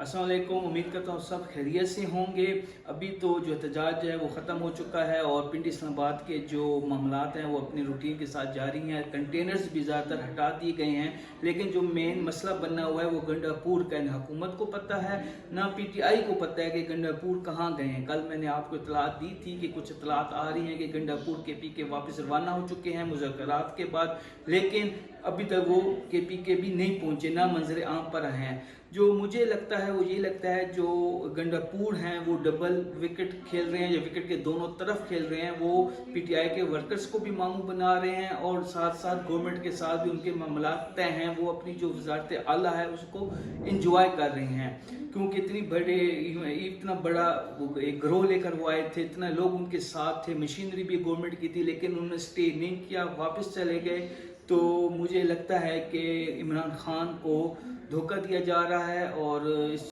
अस्सलाम वालेकुम। उम्मीद करता हूँ सब खैरियत से होंगे। अभी तो जो एहतजाज है वो ख़त्म हो चुका है और पिंडी इस्लामाबाद के जो मामलात हैं वो अपनी रूटीन के साथ जारी हैं। कंटेनर्स भी ज़्यादातर हटा दिए गए हैं, लेकिन जो मेन मसला बना हुआ है वो गंडापुर का है। ना हुकूमत को पता है ना PTI को पता है कि गंडापुर कहाँ गए हैं। कल मैंने आपको इतलात दी थी कि कुछ इतलात आ रही हैं कि गंडापुर KPK वापस रवाना हो चुके हैं मुज़ाकरात के बाद, लेकिन अभी तक वो KPK भी नहीं पहुँचे, ना मंजर आम पर हैं। जो मुझे लगता है वो ये लगता है जो गंडापुर हैं वो डबल विकेट खेल रहे हैं, या विकेट के दोनों तरफ खेल रहे हैं। वो PTI के वर्कर्स को भी मामू बना रहे हैं और साथ साथ गवर्नमेंट के साथ भी उनके मामला तय हैं। वो अपनी जो वजारत आला है उसको इंजॉय कर रहे हैं, क्योंकि इतना बड़ा एक ग्रोह लेकर वो आए थे, इतना लोग उनके साथ थे, मशीनरी भी गवर्नमेंट की थी, लेकिन उन्होंने स्टे नहीं किया, वापस चले गए। तो मुझे लगता है कि इमरान खान को धोखा दिया जा रहा है और इस